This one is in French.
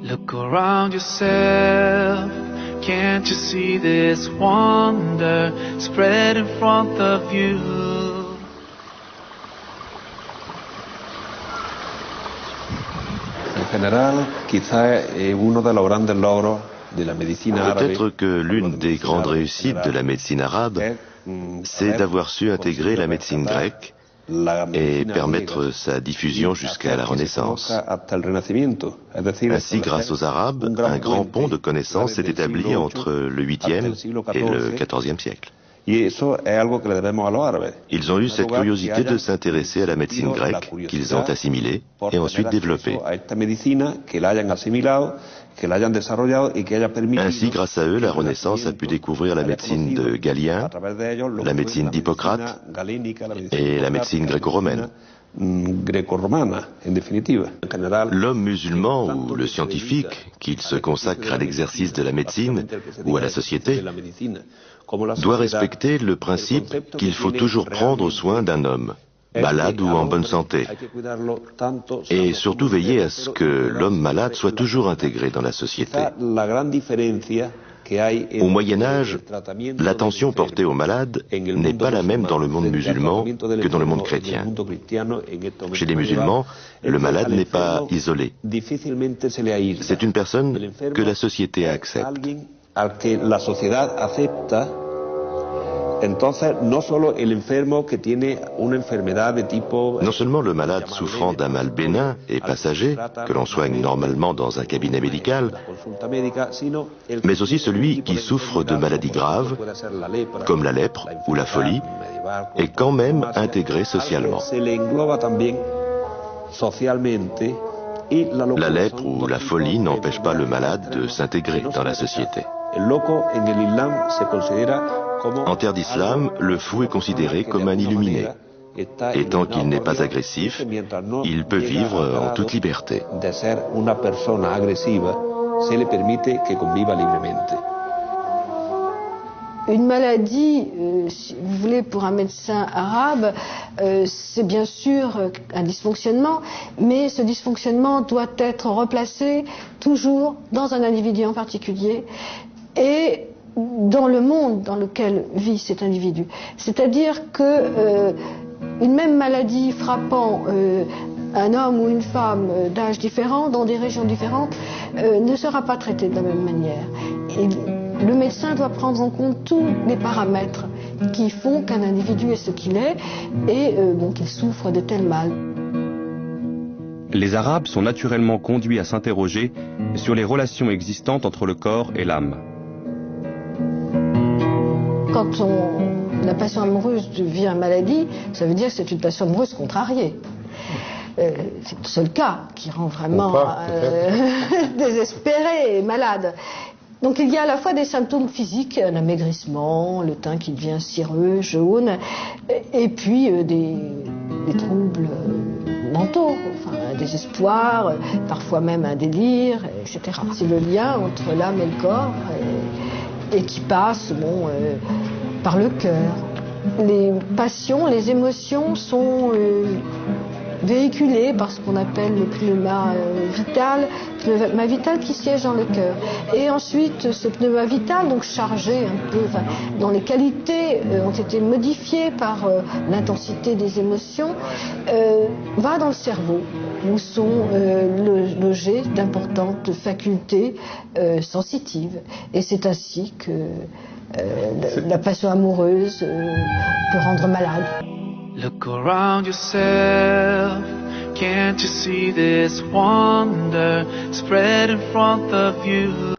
Look around yourself, can't you see this wonder spread in front of you? En general, quizá uno de los grandes logros de la medicina árabe. Peut-être que l'une des grandes réussites de la médecine arabe, c'est d'avoir su intégrer la médecine grecque et permettre sa diffusion jusqu'à la Renaissance. Ainsi, grâce aux Arabes, un grand pont de connaissances s'est établi entre le 8e et le 14e siècle. Ils ont eu cette curiosité de s'intéresser à la médecine grecque qu'ils ont assimilée et ensuite développée. Ainsi, grâce à eux, la Renaissance a pu découvrir la médecine de Galien, la médecine d'Hippocrate et la médecine gréco-romaine. L'homme musulman ou le scientifique, qu'il se consacre à l'exercice de la médecine ou à la société, doit respecter le principe qu'il faut toujours prendre soin d'un homme, malade ou en bonne santé, et surtout veiller à ce que l'homme malade soit toujours intégré dans la société. Au Moyen-Âge, l'attention portée aux malades n'est pas la même dans le monde musulman que dans le monde chrétien. Chez les musulmans, le malade n'est pas isolé. C'est une personne que la société accepte. Non seulement le malade souffrant d'un mal bénin et passager, que l'on soigne normalement dans un cabinet médical, mais aussi celui qui souffre de maladies graves, comme la lèpre ou la folie, est quand même intégré socialement. La lèpre ou la folie n'empêche pas le malade de s'intégrer dans la société. En terre d'islam, le fou est considéré comme un illuminé. Et tant qu'il n'est pas agressif, il peut vivre en toute liberté. Une maladie, si vous voulez, pour un médecin arabe, c'est bien sûr un dysfonctionnement, mais ce dysfonctionnement doit être replacé toujours dans un individu en particulier et dans le monde dans lequel vit cet individu. C'est-à-dire que une même maladie frappant un homme ou une femme d'âge différent, dans des régions différentes, ne sera pas traitée de la même manière. Et le médecin doit prendre en compte tous les paramètres qui font qu'un individu est ce qu'il est et qu'il souffre de tel mal. Les Arabes sont naturellement conduits à s'interroger sur les relations existantes entre le corps et l'âme. Quand la passion amoureuse devient maladie, ça veut dire que c'est une passion amoureuse contrariée. C'est le seul cas qui rend vraiment désespéré et malade. Donc il y a à la fois des symptômes physiques, un amaigrissement, le teint qui devient cireux, jaune, et puis des troubles mentaux, enfin un désespoir, parfois même un délire, etc. C'est le lien entre l'âme et le corps et qui passe par le cœur. Les passions, les émotions sont véhiculées par ce qu'on appelle le pneuma vital qui siège dans le cœur. Et ensuite, ce pneuma vital, donc chargé un peu, dont les qualités ont été modifiées par l'intensité des émotions, va dans le cerveau, où sont logées d'importantes facultés sensitives. Et c'est ainsi que la passion amoureuse peut rendre malade. Look around yourself, can't you see this wonder spread in front of you?